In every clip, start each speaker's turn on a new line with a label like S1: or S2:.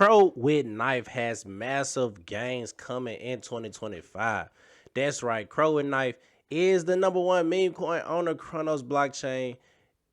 S1: Crow with Knife has massive gains coming in 2025. That's right, Crow with Knife is the #1 meme coin on the Chronos blockchain,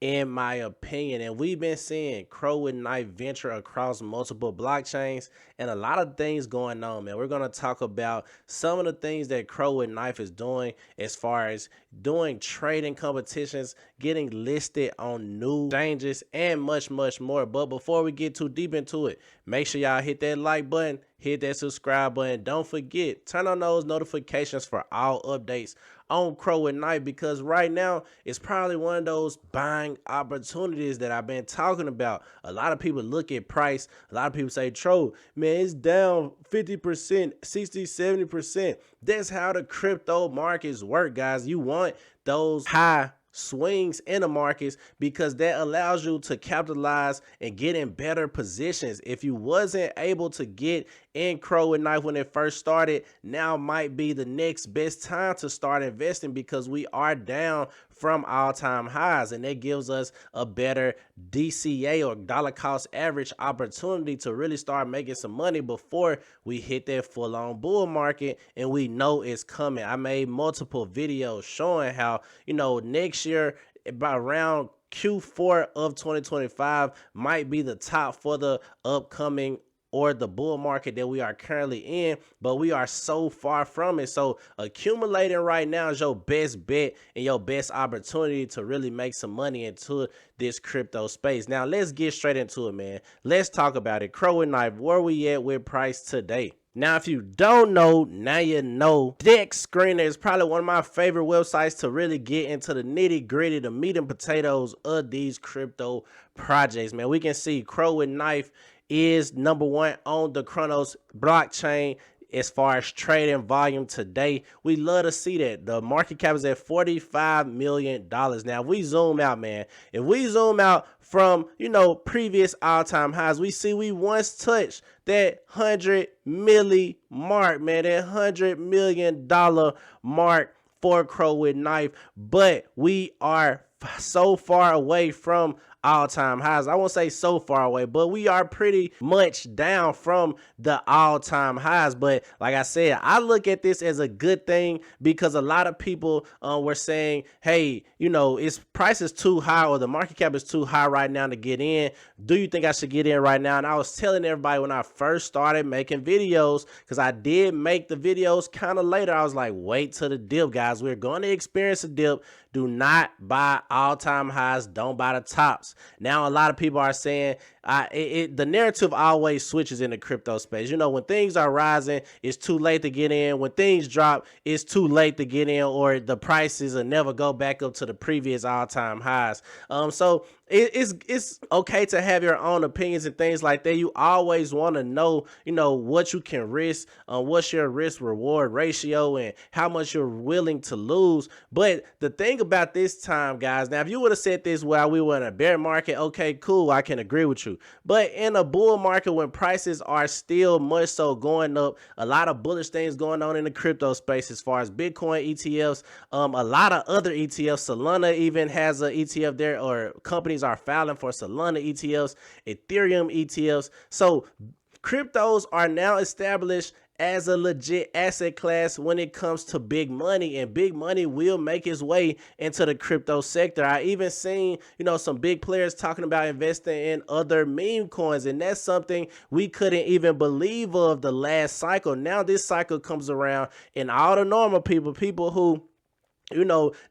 S1: in my opinion. And we've been seeing Crow with Knife venture across multiple blockchains and a lot of things going on, man. We're going to talk about some of the things that Crow with Knife is doing as far as doing trading competitions, getting listed on new exchanges, and much, much more. But before we get too deep into it, make sure y'all hit that like button, hit that subscribe button. Don't forget, turn on those notifications for all updates on Crow with Knife, because right now it's probably one of those buying opportunities that I've been talking about. A lot of people look at price. A lot of people say, Tro, man, it's down 50%, 60, 70%. That's how the crypto markets work, guys. You want those high swings in the markets because that allows you to capitalize and get in better positions. If you wasn't able to get in Crow with Knife when it first started, now might be the next best time to start investing, because we are down from all-time highs, and that gives us a better DCA or dollar cost average opportunity to really start making some money before we hit that full-on bull market, and we know it's coming. I made multiple videos showing how, next year by around Q4 of 2025 might be the top for the upcoming or the bull market that we are currently in, but we are so far from it. So accumulating right now is your best bet and your best opportunity to really make some money into this crypto space. Now let's get straight into it, man. Let's talk about it. Crow with Knife, where we at with price today? Now, if you don't know, now you know. Dex Screener is probably one of my favorite websites to really get into the nitty gritty, the meat and potatoes of these crypto projects, man. We can see Crow with Knife is #1 on the Chronos blockchain as far as trading volume today. We love to see that. The market cap is at $45 million. Now, if we zoom out, man, if we zoom out from, previous all-time highs, we see we once touched that 100 milli mark, man, that $100 million mark for Crow with Knife, but we are so far away from all-time highs. I won't say so far away, but we are pretty much down from the all-time highs. But like I said, I look at this as a good thing, because a lot of people were saying, hey, its price is too high, or the market cap is too high right now to get in. Do you think I should get in right now? And I was telling everybody when I first started making videos, because I did make the videos kind of later, I was like, wait till the dip, guys. We're going to experience a dip. Do not buy all-time highs. Don't buy the tops. Now, a lot of people are saying the narrative always switches in the crypto space. When things are rising, it's too late to get in. When things drop, it's too late to get in, or the prices will never go back up to the previous all-time highs. So it's okay to have your own opinions and things like that. You always want to know, what you can risk, what's your risk reward ratio, and how much you're willing to lose. But the thing about this time, guys, now if you would have said this while we were in a bear market, okay, cool, I can agree with you. But in a bull market, when prices are still much so going up, a lot of bullish things going on in the crypto space as far as Bitcoin ETFs, a lot of other ETFs. Solana even has an ETF there, or companies are filing for Solana ETFs, Ethereum ETFs. So cryptos are now established as a legit asset class when it comes to big money, and big money will make its way into the crypto sector. I even seen, some big players talking about investing in other meme coins, and that's something we couldn't even believe of the last cycle. Now this cycle comes around, and all the normal people who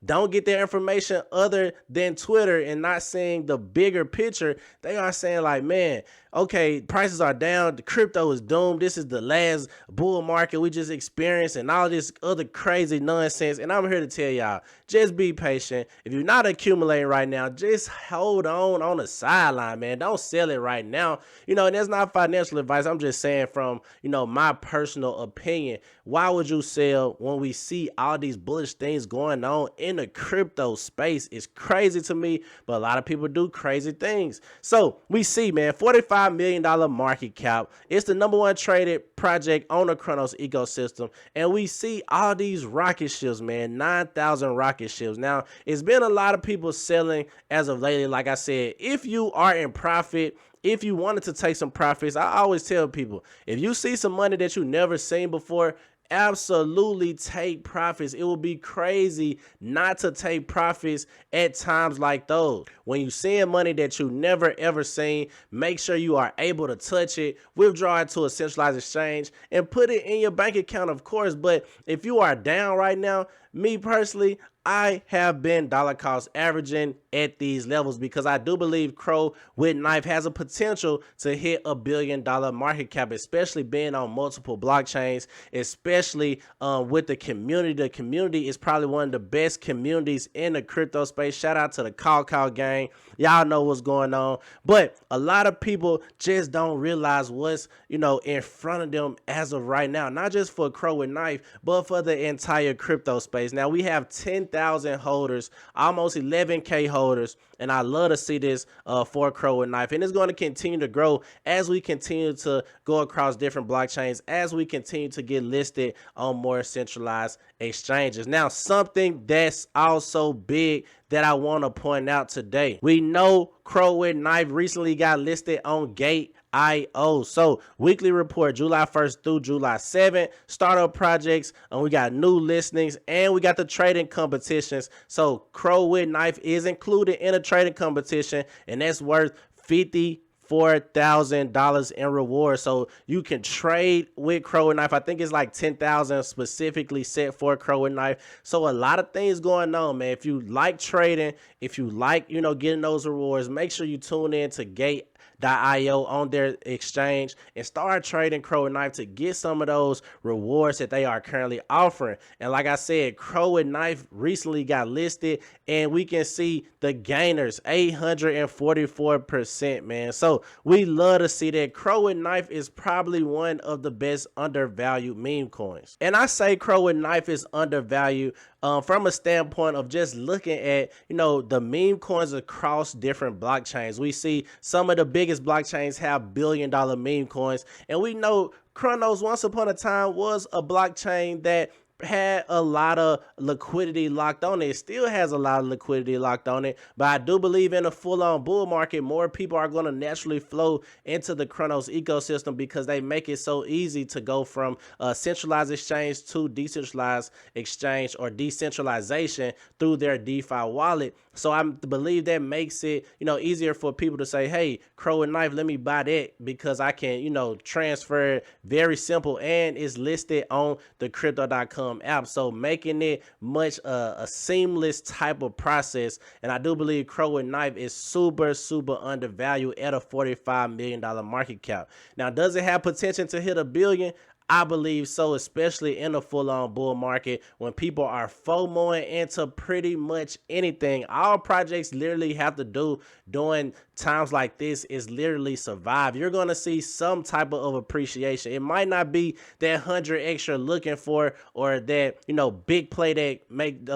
S1: don't get their information other than Twitter and not seeing the bigger picture, they are saying like, man, okay, prices are down, the crypto is doomed, this is the last bull market we just experienced, and all this other crazy nonsense. And I'm here to tell y'all, just be patient. If you're not accumulating right now, just hold on the sideline, man. Don't sell it right now. And that's not financial advice. I'm just saying from, my personal opinion. Why would you sell when we see all these bullish things going on in the crypto space? It's crazy to me, but a lot of people do crazy things. So we see, man, $45 $45 million market cap. It's the #1 traded project on the Chronos ecosystem. And we see all these rocket ships, man, 9,000 rocket ships. Now, it's been a lot of people selling as of lately. Like I said, if you are in profit, if you wanted to take some profits, I always tell people, if you see some money that you never seen before, absolutely take profits. It will be crazy not to take profits at times like those. When you seeing money that you never ever seen, make sure you are able to touch it, withdraw it to a centralized exchange, and put it in your bank account, of course. But if you are down right now, me personally, I have been dollar cost averaging at these levels because I do believe Crow with Knife has a potential to hit $1 billion market cap, especially being on multiple blockchains, especially with the community. The community is probably one of the best communities in the crypto space. Shout out to the CAW gang. Y'all know what's going on. But a lot of people just don't realize what's, in front of them as of right now. Not just for Crow with Knife, but for the entire crypto space. Now we have 10,000 holders, almost 11K holders, and I love to see this for Crow with Knife. And it's going to continue to grow as we continue to go across different blockchains, as we continue to get listed on more centralized exchanges. Now, something that's also big that I want to point out today. We know Crow with Knife recently got listed on CAW. So weekly report July 1st through July 7th, startup projects, and we got new listings, and we got the trading competitions. So Crow with Knife is included in a trading competition, and that's worth $54,000 in rewards. So you can trade with Crow with Knife. I think it's like 10,000 specifically set for Crow with Knife. So a lot of things going on, man. If you like trading, if you like, getting those rewards, make sure you tune in to Gate.io on their exchange and start trading Crow with Knife to get some of those rewards that they are currently offering. And like I said, Crow with Knife recently got listed, and we can see the gainers 844%, man. So we love to see that. Crow with Knife is probably one of the best undervalued meme coins. And I say Crow with Knife is undervalued from a standpoint of just looking at, the meme coins across different blockchains. We see some of the biggest blockchains have billion-dollar meme coins, and we know Chronos once upon a time was a blockchain that had a lot of liquidity locked on it. It still has a lot of liquidity locked on it, but I do believe in a full-on bull market, more people are going to naturally flow into the Chronos ecosystem because they make it so easy to go from a centralized exchange to decentralized exchange or decentralization through their DeFi wallet. So I believe that makes it, easier for people to say, hey, Crow with Knife, let me buy that because I can, transfer it very simple, and it's listed on the crypto.com app, so making it much a seamless type of process. And I do believe Crow with Knife is super undervalued at a $45 million market cap. Now, does it have potential to hit $1 billion? I believe so, especially in a full-on bull market when people are FOMOing into pretty much anything. All projects literally have to do during times like this is literally survive. You're going to see some type of appreciation. It might not be that 100x you're looking for, or that, big play that make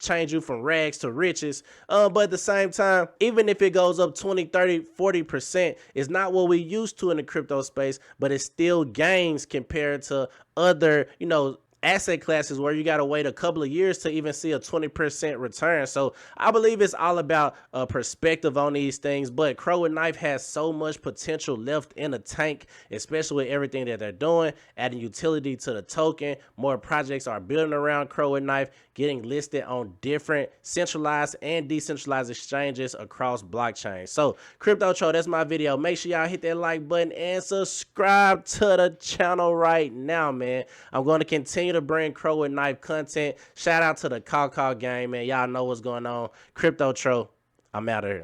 S1: change you from rags to riches, but at the same time, even if it goes up 20, 30, 40%, it's not what we used to in the crypto space, but it's still gains compared to other, asset classes where you got to wait a couple of years to even see a 20% return. So I believe it's all about perspective on these things, but Crow with Knife has so much potential left in the tank, especially with everything that they're doing, adding utility to the token. More projects are building around Crow with Knife, getting listed on different centralized and decentralized exchanges across blockchains. So Crypto Tro, that's my video. Make sure y'all hit that like button and subscribe to the channel right now, man. I'm going to continue to bring Crow with Knife content. Shout out to the CAW gang, man. Y'all know what's going on. Crypto Tro, I'm out of here.